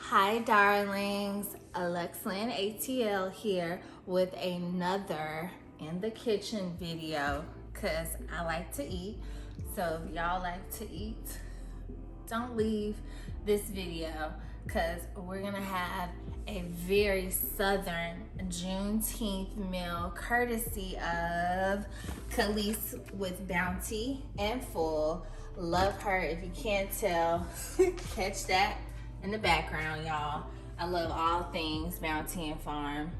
Hi darlings, LuxLynneATL here with another in the kitchen video because I like to eat. So if y'all like to eat, don't leave this video because we're gonna have a very southern Juneteenth meal courtesy of Kelis with Bounty and Full. Love her. If you can't tell, catch that in the background, y'all. I love all things Bounty and Farm.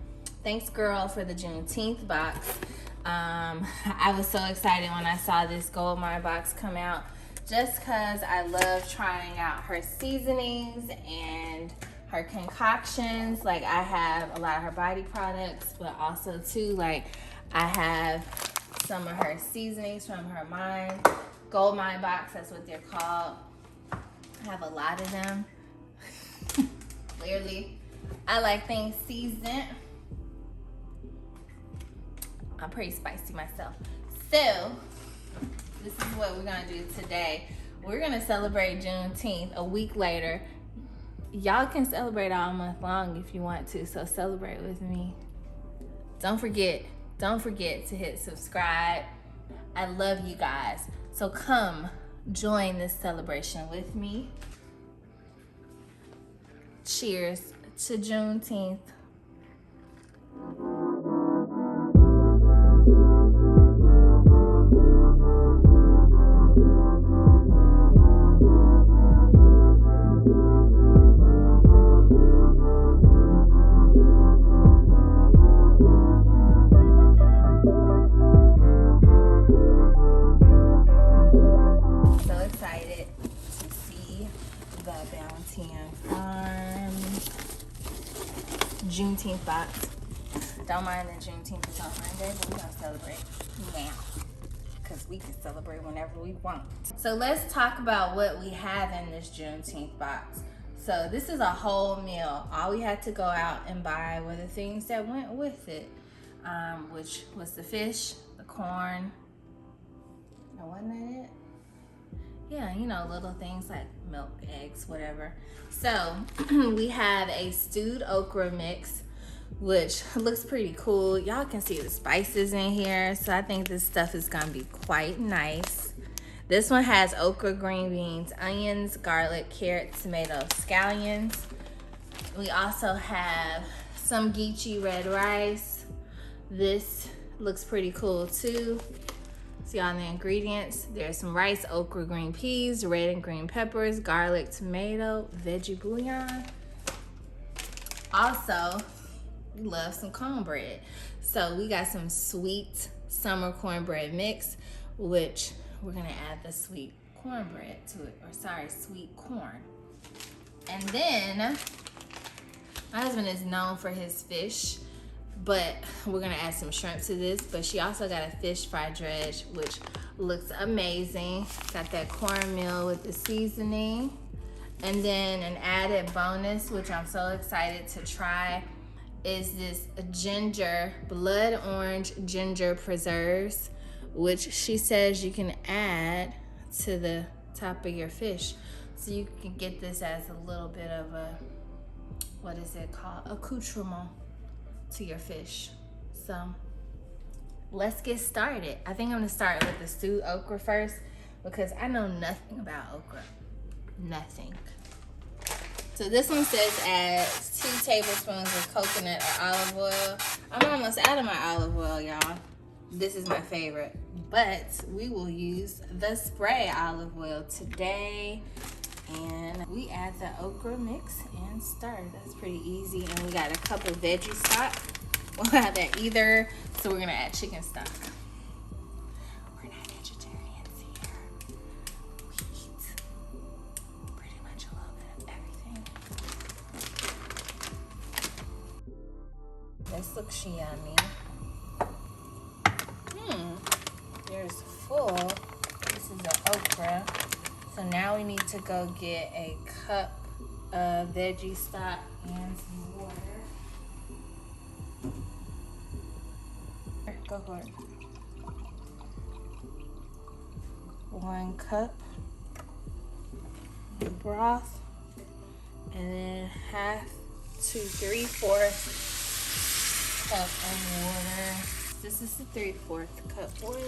Thanks, girl, for the Juneteenth box. I was so excited when I saw this gold mine box come out just because I love trying out her seasonings and her concoctions. Like, I have a lot of her body products, but also too, like, I have some of her seasonings from her mine. Gold mine box, that's what they're called. I have a lot of them. Clearly, I like things seasoned. I'm pretty spicy myself. So, this is what we're gonna do today. We're gonna celebrate Juneteenth a week later. Y'all can celebrate all month long if you want to, so celebrate with me. Don't forget to hit subscribe. I love you guys. So come join this celebration with me. Cheers to Juneteenth. So excited to see the Bounty and Farm Juneteenth box. Don't mind that Juneteenth is on Monday, but we're gonna celebrate now because we can celebrate whenever we want. So let's talk about what we have in this Juneteenth box. So this is a whole meal. All we had to go out and buy were the things that went with it, which was the fish, the corn. No, wasn't that it? Yeah, you know, little things like milk, eggs, whatever. So we have a stewed okra mix, which looks pretty cool. Y'all can see the spices in here, so I think this stuff is gonna be quite nice. This one has okra, green beans, onions, garlic, carrots, tomatoes, scallions. We also have some Geechee red rice. This looks pretty cool too. See on the ingredients, there's some rice, okra, green peas, red and green peppers, garlic, tomato, veggie bouillon. Also, we love some cornbread. So we got some sweet summer cornbread mix, which we're gonna add the sweet cornbread to it, or sorry, sweet corn. And then, my husband is known for his fish, but we're gonna add some shrimp to this. But she also got a fish fry dredge, which looks amazing. Got that cornmeal with the seasoning. And then an added bonus, which I'm so excited to try, is this ginger, blood orange ginger preserves, which she says you can add to the top of your fish. So you can get this as a little bit of a, what is it called? Accoutrement to your fish. So let's get started. I think I'm gonna start with the stewed okra first because I know nothing about okra. Nothing. So this one says add 2 tablespoons of coconut or olive oil. I'm almost out of my olive oil, y'all. This is my favorite, but we will use the spray olive oil today. And we add the okra mix and stir. That's pretty easy. And we got a cup of veggie stock. We'll have that either. So we're gonna add chicken stock. We're not vegetarians here. We eat pretty much a little bit of everything. This looks yummy. There's full. This is the okra. So now we need to go get a cup of veggie stock and some water. Go for it. 1 cup of broth. And then 1/2 to 3/4 cup of water. This is the 3/4 cup water.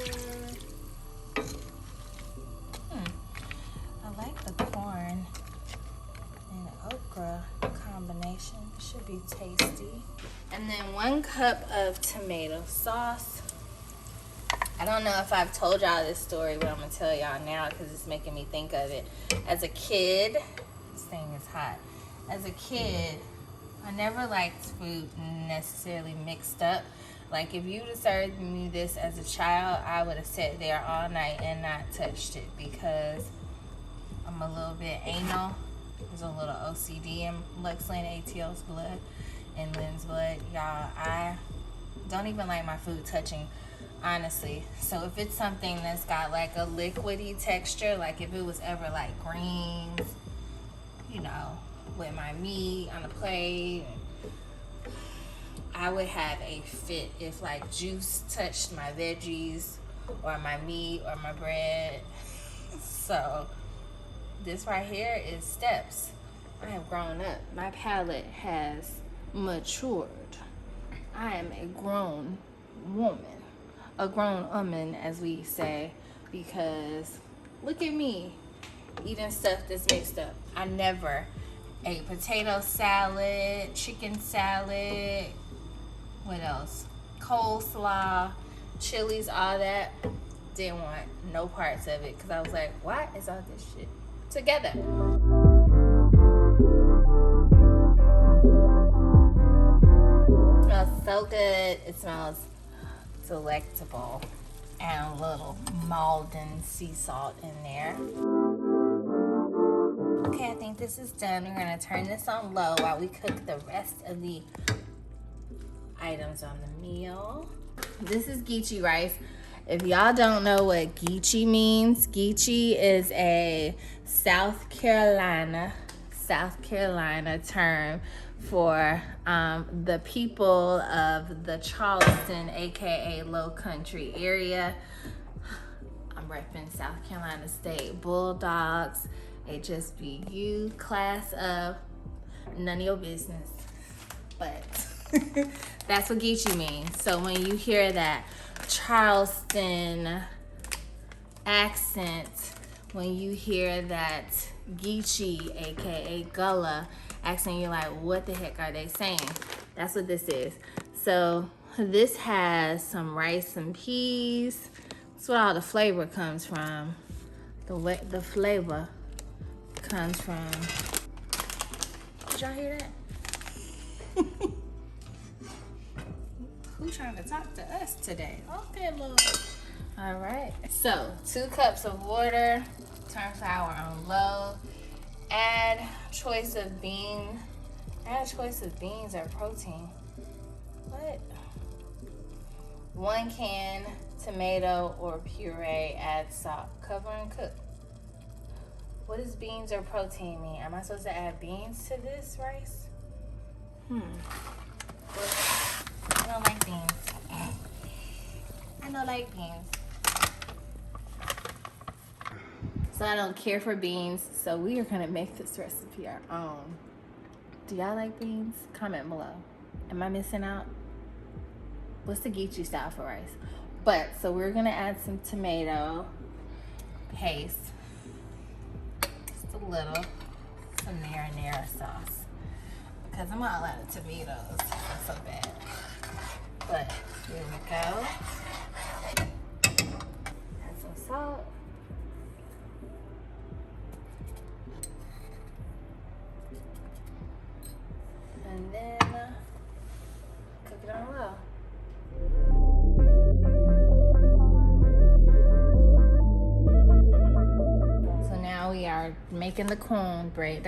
I like the corn and the okra combination. Should be tasty. And then 1 cup of tomato sauce. I don't know if I've told y'all this story, but I'm gonna tell y'all now because it's making me think of it. As a kid, this thing is hot. As a kid, I never liked food necessarily mixed up. Like if you'd have served me this as a child, I would have sat there all night and not touched it because I'm a little bit anal. There's a little OCD in LuxLynneATL's blood and Lynn's blood. Y'all, I don't even like my food touching, honestly. So if it's something that's got like a liquidy texture, like if it was ever like greens, you know, with my meat on a plate, I would have a fit if like juice touched my veggies or my meat or my bread. So this right here is steps. I have grown up. My palate has matured. I am a grown woman. A grown woman, as we say, because look at me eating stuff that's mixed up. I never ate potato salad, chicken salad, what else? Coleslaw, chilies, all that. Didn't want no parts of it because I was like, why is all this shit together? It smells so good. It smells delectable. And a little Malden sea salt in there. Okay, I think this is done. We're gonna turn this on low while we cook the rest of the items on the meal. This is Geechee rice. If y'all don't know what Geechee means, Geechee is a South Carolina term for the people of the Charleston, aka Low Country area. I'm repping South Carolina State Bulldogs, HSBU, class of none of your business, but that's what Geechee means. So when you hear that Charleston accent, when you hear that Geechee, aka Gullah accent, you're like, what the heck are they saying? That's what this is. So this has some rice and peas. That's where all the flavor comes from. The flavor comes from. Did y'all hear that? Who's trying to talk to us today? Okay, Lord. All right. So 2 cups of water. Turn flour on low. Add choice of bean. Add choice of beans or protein. What? 1 can tomato or puree. Add salt. Cover and cook. What does beans or protein mean? Am I supposed to add beans to this rice? I don't like beans. I don't like beans. So I don't care for beans. So we are gonna make this recipe our own. Do y'all like beans? Comment below. Am I missing out? What's the Geechee style for rice? But so we're gonna add some tomato paste. Just a little. Some marinara sauce. Because I'm all out of tomatoes. That's so bad. But here we go. Add some salt. And then cook it on low. So now we are making the cornbread.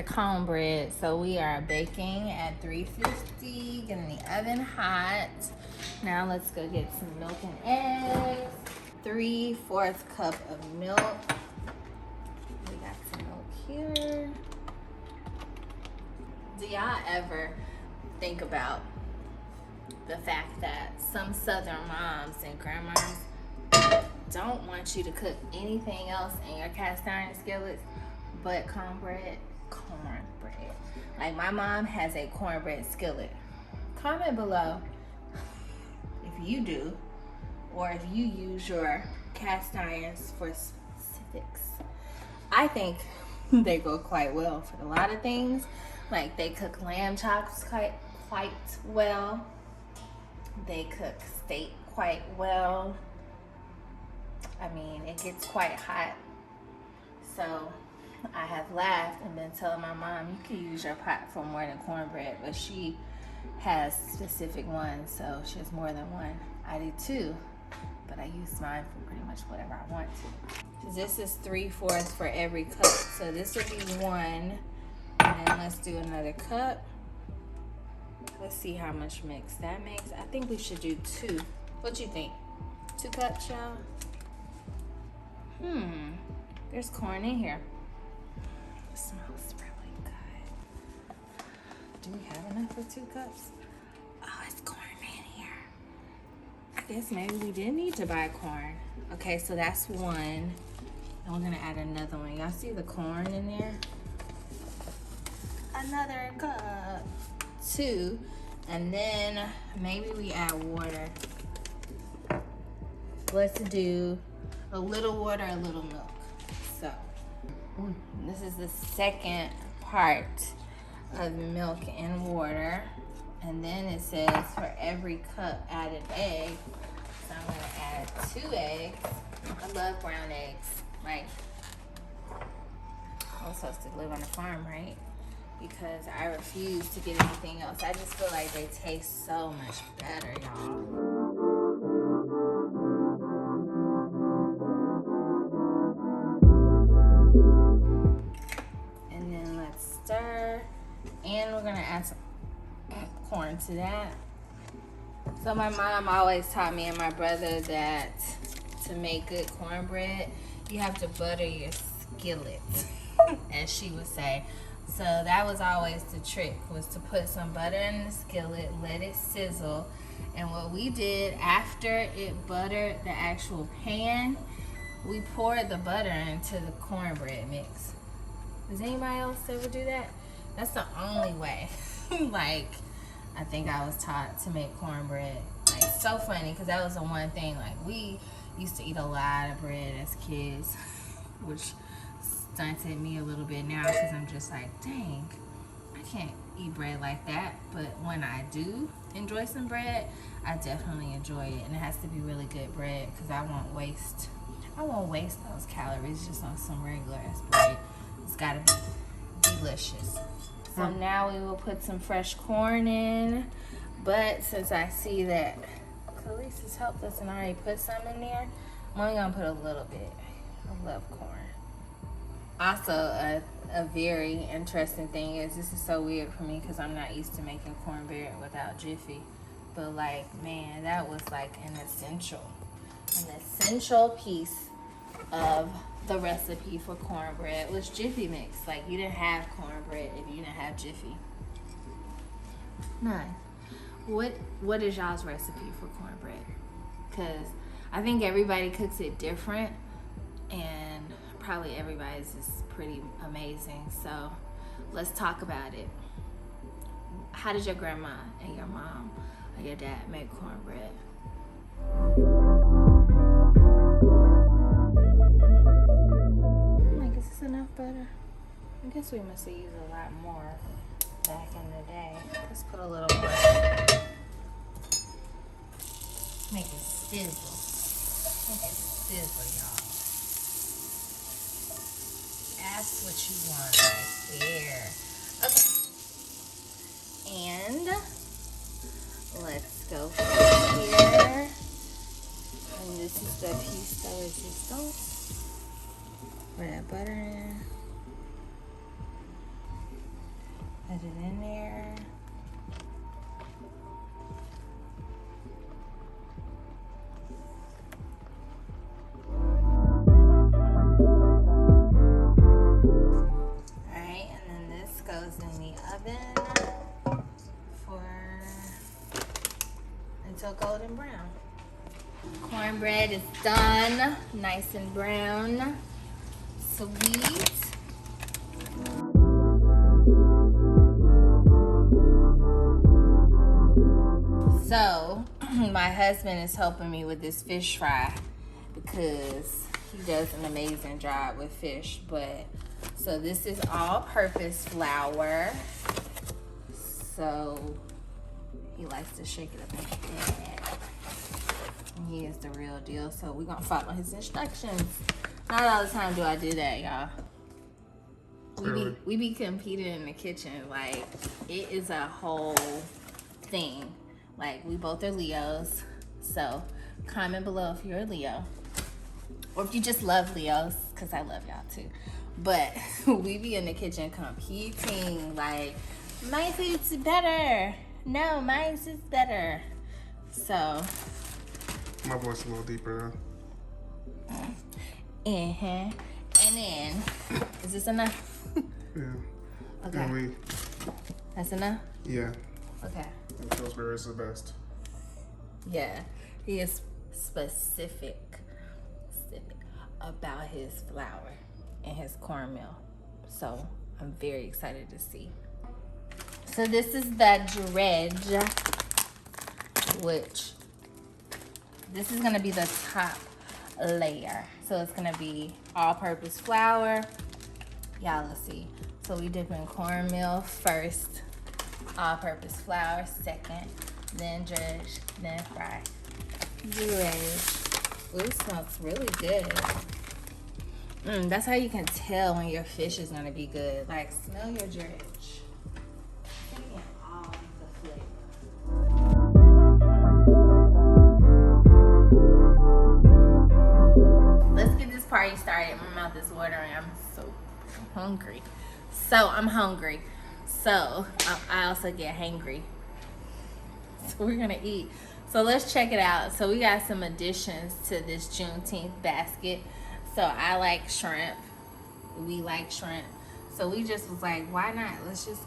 So we are baking at 350, getting the oven hot. Now let's go get some milk and eggs. 3/4 cup of milk. We got some milk here. Do y'all ever think about the fact that some Southern moms and grandmas don't want you to cook anything else in your cast iron skillets but cornbread? cornbread. Like my mom has a cornbread skillet. Comment below if you do, or if you use your cast irons for specifics. I think they go quite well for a lot of things. Like they cook lamb chops quite well. They cook steak quite well. I mean, it gets quite hot. So I have laughed and been telling my mom, you can use your pot for more than cornbread, but she has specific ones, so she has more than one. I do too, but I use mine for pretty much whatever I want to. So this is 3/4 for every cup. So this would be 1, and then let's do another cup. Let's see how much mix that makes. I think we should do 2. What you think? 2 cups, y'all? There's corn in here. It smells really good. Do we have enough for 2 cups? Oh, it's corn in here. I guess maybe we did need to buy corn. Okay, so that's 1. And we're gonna add another one. Y'all see the corn in there? Another cup. 2. And then maybe we add water. Let's do a little water, a little milk. So this is the second part of milk and water. And then it says for every cup add an egg. So I'm gonna add 2 eggs. I love brown eggs. Like, I was supposed to live on a farm, right? Because I refuse to get anything else. I just feel like they taste so much better, y'all. Stir, and we're gonna add some corn to that. So my mom always taught me and my brother that to make good cornbread, you have to butter your skillet, as she would say. So that was always the trick, was to put some butter in the skillet, let it sizzle, and what we did after it buttered the actual pan, we poured the butter into the cornbread mix. Does anybody else ever do that? That's the only way. Like, I think I was taught to make cornbread. Like, so funny, because that was the one thing. Like, we used to eat a lot of bread as kids, which stunted me a little bit now, because I'm just like, dang, I can't eat bread like that. But when I do enjoy some bread, I definitely enjoy it. And it has to be really good bread, because I won't waste those calories just on some regular ass bread. It's gotta be delicious. So now we will put some fresh corn in. But since I see that Kelis has helped us and already put some in there, I'm only gonna put a little bit. I love corn. Also, a very interesting thing is, this is so weird for me because I'm not used to making cornbread without Jiffy. But like, man, that was like an essential piece of the recipe for cornbread was Jiffy mix. Like, you didn't have cornbread if you didn't have Jiffy. None. What is y'all's recipe for cornbread? Because I think everybody cooks it different, and probably everybody's is pretty amazing. So let's talk about it. How did your grandma and your mom or your dad make cornbread? Enough butter? I guess we must have used a lot more back in the day. Let's put a little more. Make it sizzle. Make it sizzle, y'all. That's what you want right there. Okay. And let's go from here. And this is the piece de resistance. Put that butter in. Put it in there. Alright, and then this goes in the oven until golden brown. Cornbread is done, nice and brown. Sweet. my husband is helping me with this fish fry because he does an amazing job with fish. But so this is all-purpose flour. So he likes to shake it up like that. And he is the real deal. So we're gonna follow his instructions. Not all the time do I do that, y'all. We be competing in the kitchen. Like, it is a whole thing. Like, we both are Leos. So comment below if you're a Leo. Or if you just love Leos, because I love y'all too. But we be in the kitchen competing. Like, my food's better. No, mine's is better. So. My voice is a little deeper. And then, is this enough? Yeah. Okay. That's enough? Yeah. Okay. And Pillsbury is the best. Yeah. He is specific about his flour and his cornmeal. So I'm very excited to see. So this is the dredge, which this is gonna be the top layer. So it's gonna be all-purpose flour. Y'all, let's see. So we dip in cornmeal first, all-purpose flour second, then dredge, then fry. Dredge. Ooh, it smells really good. That's how you can tell when your fish is gonna be good. Like, smell your dredge. Taking all the flavor. Let's get this party started. My mouth is watering. I'm hungry. I'm hungry. So I also get hangry. So we're gonna eat. So let's check it out. So we got some additions to this Juneteenth basket. So I like shrimp. We like shrimp. So we just was like, why not? Let's just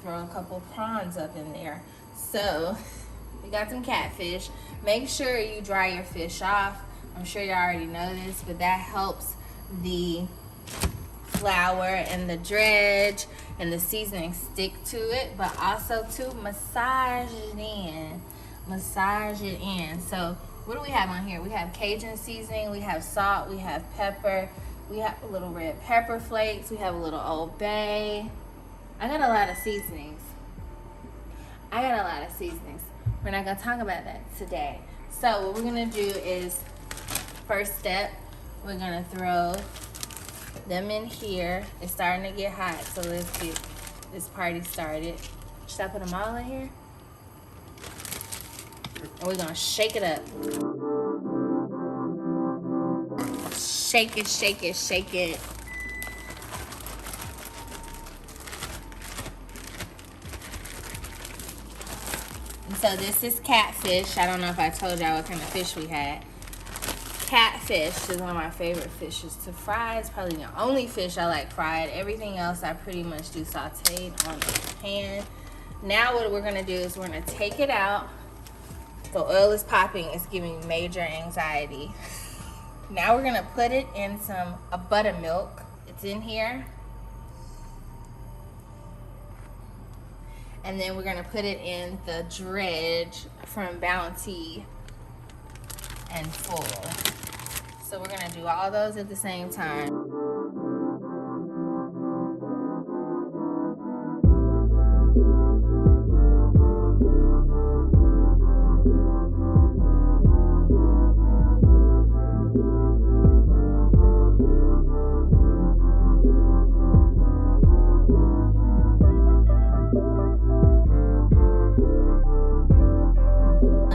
throw a couple prawns up in there. So we got some catfish. Make sure you dry your fish off. I'm sure you already know this, but that helps the flour and the dredge and the seasoning stick to it, but also to massage it in. So what do we have on here? We have Cajun seasoning, we have salt, we have pepper, we have a little red pepper flakes, we have a little Old Bay. I got a lot of seasonings. We're not gonna talk about that today. So what we're gonna do is, first step, we're gonna throw them in here. It's starting to get hot, so let's get this party started. Should I put them all in here? And we're gonna shake it up. Shake it, shake it, shake it. And so this is catfish. I don't know if I told y'all what kind of fish we had. Catfish is one of my favorite fishes to fry. It's probably the only fish I like fried. Everything else I pretty much do sauteed on the pan. Now what we're gonna do is we're gonna take it out. The oil is popping. It's giving me major anxiety. Now we're gonna put it in a buttermilk. It's in here. And then we're gonna put it in the dredge from Bounty and Full. So we're gonna do all those at the same time.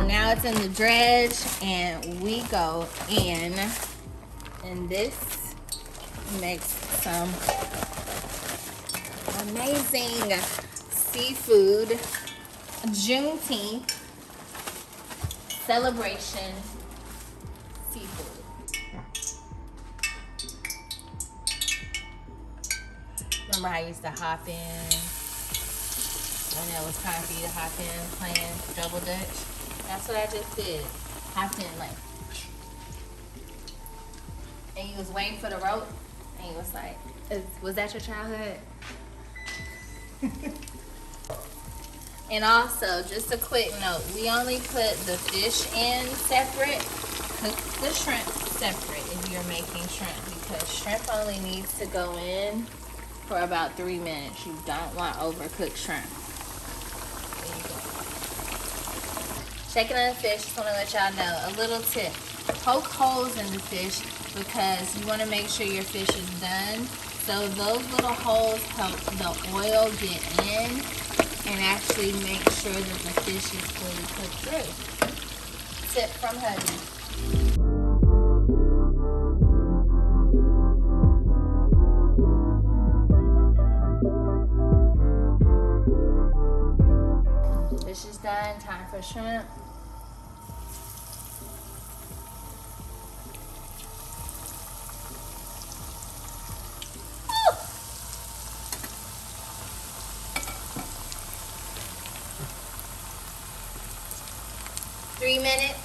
Now it's in the dredge and we go in. And this makes some amazing seafood Juneteenth celebration seafood. Remember I used to hop in when it was time for you to hop in playing double dutch? That's what I just did. Hopped in like. And you was waiting for the rope, and you was like, was that your childhood? And also, just a quick note, we only put the fish in separate, cook the shrimp separate if you're making shrimp, because shrimp only needs to go in for about 3 minutes. You don't want overcooked shrimp. There you go. Checking on the fish, just want to let y'all know, a little tip. Poke holes in the fish because you want to make sure your fish is done. So those little holes help the oil get in and actually make sure that the fish is fully cooked through. Tip from hubby. Fish is done, time for shrimp. Three minutes,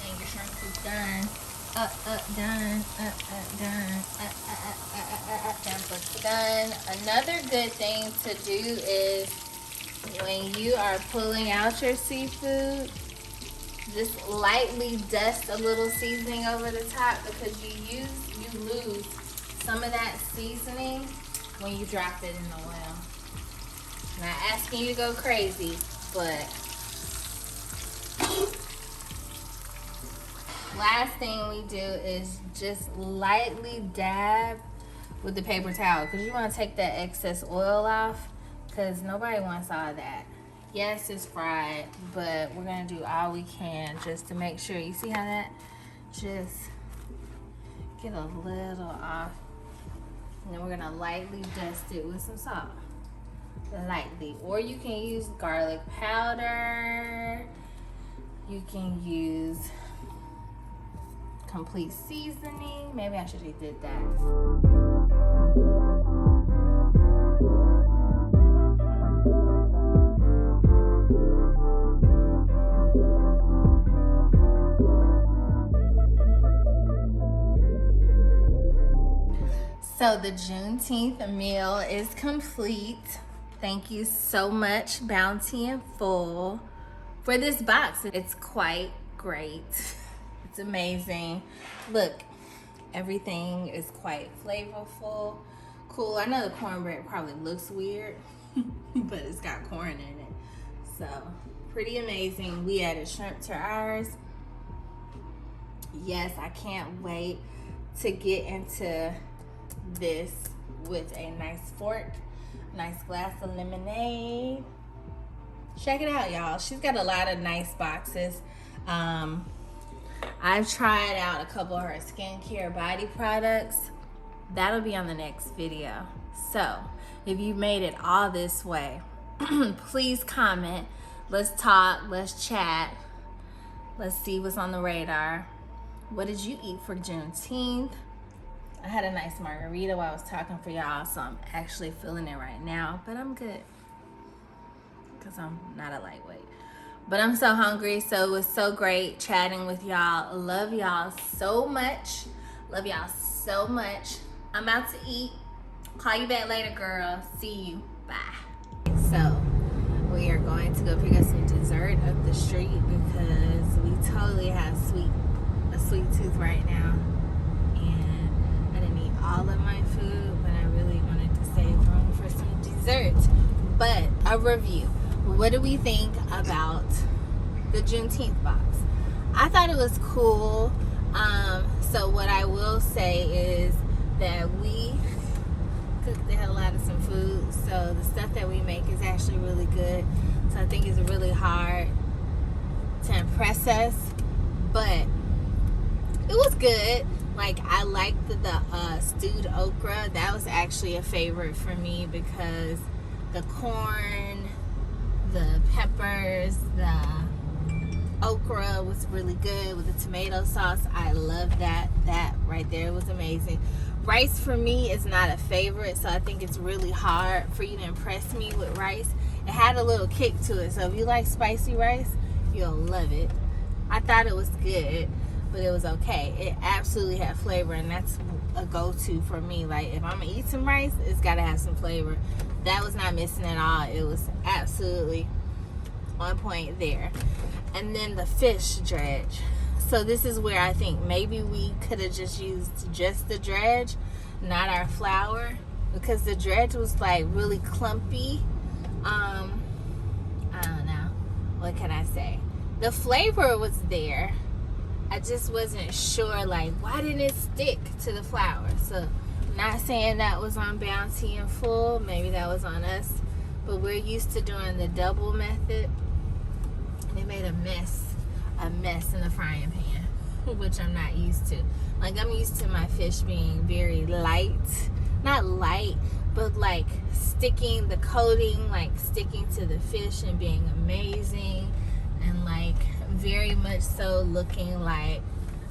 and your shrimp is done. Done. Another good thing to do is when you are pulling out your seafood, just lightly dust a little seasoning over the top, because you lose some of that seasoning when you drop it in the oil. Not asking you to go crazy, but last thing we do is just lightly dab with the paper towel, because you want to take that excess oil off, because nobody wants all that. Yes, it's fried, but we're going to do all we can just to make sure. You see how that just get a little off, and then we're going to lightly dust it with some salt. Lightly. Or you can use garlic powder. You can use complete seasoning. Maybe I should have did that. So the Juneteenth meal is complete. Thank you so much, Bounty and Full, for this box. It's quite great. It's amazing. Look, everything is quite flavorful. Cool. I know the cornbread probably looks weird, but it's got corn in it. So, pretty amazing. We added shrimp to ours. Yes, I can't wait to get into this with a nice fork. Nice glass of lemonade. Check it out, y'all. She's got a lot of nice boxes. I've tried out a couple of her skincare body products. That'll be on the next video. So if you made it all this way, please comment. Let's talk, let's chat. Let's see what's on the radar. What did you eat for Juneteenth? I had a nice margarita while I was talking for y'all, so I'm actually feeling it right now, but I'm good because I'm not a lightweight. But I'm so hungry, so it was so great chatting with y'all. Love y'all so much. Love y'all so much. I'm about to eat. Call you back later, girl. See you. Bye. So we are going to go pick up some dessert up the street because we totally have a sweet tooth right now. All of my food, but I really wanted to save room for some desserts. But a review. What do we think about the Juneteenth box? I thought it was cool. So what I will say is that we cooked the hell out of some food. So the stuff that we make is actually really good. So I think it's really hard to impress us, but it was good. Like, I liked the stewed okra. That was actually a favorite for me because the corn, the peppers, the okra was really good with the tomato sauce. I love that. That right there was amazing. Rice for me is not a favorite, so I think it's really hard for you to impress me with rice. It had a little kick to it, so if you like spicy rice, you'll love it. I thought it was good, but it was okay. It absolutely had flavor, and that's a go-to for me. Like, if I'm gonna eat some rice, it's gotta have some flavor. That was not missing at all. It was absolutely on point there. And then the fish dredge. So this is where I think maybe we could have just used just the dredge, not our flour, because the dredge was like really clumpy. I don't know. What can I say? The flavor was there. I just wasn't sure, like, why didn't it stick to the flour? So, not saying that was on Bounty in full. Maybe that was on us. But we're used to doing the double method. And it made a mess in the frying pan, which I'm not used to. Like, I'm used to my fish being very light. Not light, but like sticking, the coating, like sticking to the fish and being amazing. And like very much so looking like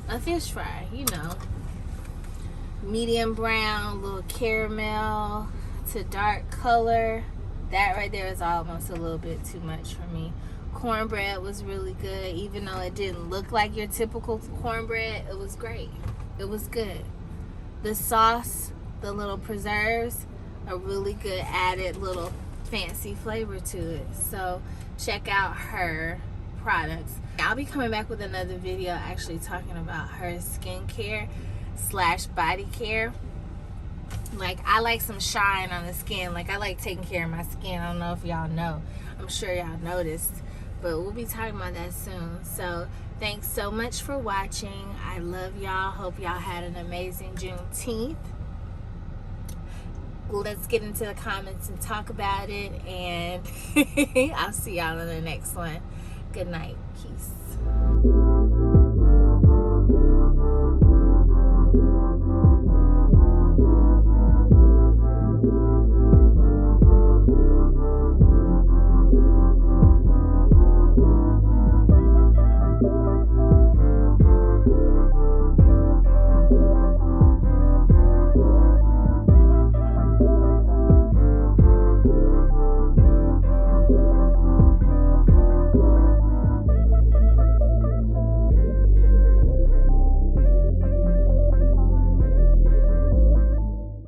a fish fry, you know. Medium brown, little caramel to dark color. That right there is almost a little bit too much for me. Cornbread was really good. Even though it didn't look like your typical cornbread, it was great. It was good. The sauce, the little preserves, a really good added little fancy flavor to it. So check out her products. I'll be coming back with another video actually talking about her skincare / body care. Like, I like some shine on the skin. Like, I like taking care of my skin. I don't know if y'all know. I'm sure y'all noticed. But we'll be talking about that soon. So thanks so much for watching. I love y'all. Hope y'all had an amazing Juneteenth. Let's get into the comments and talk about it. And I'll see y'all in the next one. Good night. Peace.